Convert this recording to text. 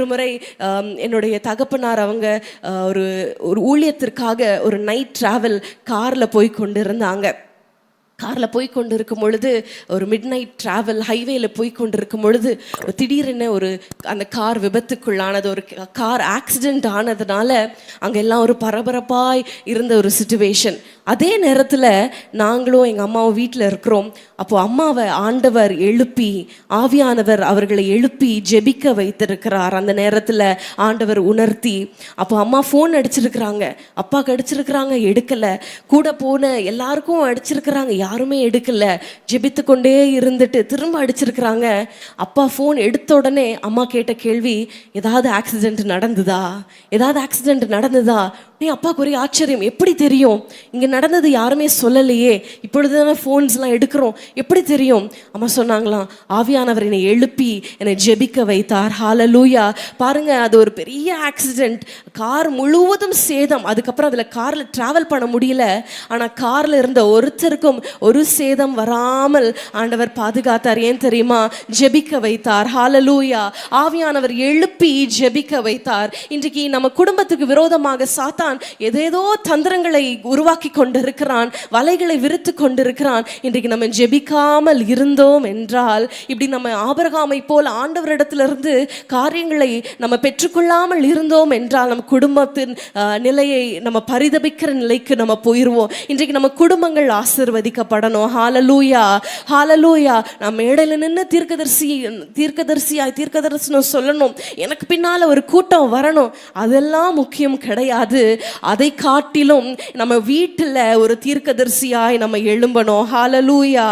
ஒரு முறை என்னுடைய தகப்பனார் அவங்க ஒரு ஒரு ஊழியத்திற்காக ஒரு நைட் டிராவல் காரில் போய் கொண்டு இருந்தாங்க. காரில் போய் கொண்டு இருக்கும் பொழுது ஒரு மிட் நைட் ட்ராவல் ஹைவேல போய் கொண்டு இருக்கும் பொழுது திடீரென ஒரு அந்த கார் விபத்துக்குள்ளானது, ஒரு கார் ஆக்சிடெண்ட் ஆனதுனால அங்கே எல்லாம் ஒரு பரபரப்பாய் இருந்த ஒரு சிச்சுவேஷன். அதே நேரத்தில் நாங்களும் எங்கள் அம்மாவும் வீட்டில் இருக்கிறோம். அப்போது அம்மாவை ஆண்டவர் எழுப்பி, ஆவியானவர் அவர்களை எழுப்பி ஜெபிக்க வைத்திருக்கிறார். அந்த நேரத்தில் ஆண்டவர் உணர்த்தி, அப்போ அம்மா ஃபோன் அடிச்சிருக்கிறாங்க, அப்பாவுக்கு அடிச்சிருக்கிறாங்க, எடுக்கலை. கூட போன எல்லாருக்கும் அடிச்சிருக்கிறாங்க, யாருமே எடுக்கல. ஜெபித்து கொண்டே இருந்துட்டு திரும்ப அடிச்சிருக்கிறாங்க. அப்பா ஃபோன் எடுத்த உடனே அம்மா கேட்ட கேள்வி, ஏதாவது ஆக்சிடென்ட் நடந்ததா, ஏதாவது ஆக்சிடென்ட் நடந்ததா? அப்பாவுக்கு ஒரே ஆச்சரியம், எப்படி தெரியும்? இங்கே நடந்தது யாருமே சொல்லலையே, இப்பொழுது தானே ஃபோன்ஸ்லாம் எடுக்கிறோம், எப்படி தெரியும்? அம்மா சொன்னாங்களாம், ஆவியானவர் என்னை எழுப்பி என்னை ஜெபிக்க வைத்தார். ஹல்லேலூயா. பாருங்க, அது ஒரு பெரிய ஆக்சிடென்ட், கார் முழுவதும் சேதம். அதுக்கப்புறம் அதில் காரில் ட்ராவல் பண்ண முடியல. ஆனால் காரில் இருந்த ஒருத்தருக்கும் ஒரு சேதம் வராமல் ஆண்டவர் பாதுகாத்தார். ஏன் தெரியுமா? ஜெபிக்க வைத்தார். ஹல்லேலூயா. ஆவியானவர் எழுப்பி ஜெபிக்க வைத்தார். இன்றைக்கு நம்ம குடும்பத்துக்கு விரோதமாக சாத்தான் ஏதேதோ தந்திரங்களை உருவாக்கி கொண்டிருக்கிறான், வலைகளை விரித்து கொண்டிருக்கிறான். இன்றைக்கு நம்ம ஜெபிக்காமல் இருந்தோம் என்றால், இப்படி நம்ம ஆபிரகாமை போல் ஆண்டவரிடத்திலிருந்து காரியங்களை நம்ம பெற்றுக்கொள்ளாமல் இருந்தோம் என்றால், நம்ம குடும்பத்தின் நிலையை நம்ம பரிதபிக்கிற நிலைக்கு நம்ம போயிடுவோம். இன்றைக்கு நம்ம குடும்பங்கள் ஆசீர்வதிக்கப்படணும். ஹல்லேலூயா, ஹல்லேலூயா. நம்ம மேடையில் நின்று தீர்க்கதரிசனம் சொல்லணும், எனக்கு பின்னால் ஒரு கூட்டம் வரணும், அதெல்லாம் முக்கியம் கிடையாது. அதை காட்டிலும் நம்ம வீட்டில் ஒரு தீர்க்கதரிசியாய் நம்ம எழும்பணும். ஹல்லேலூயா.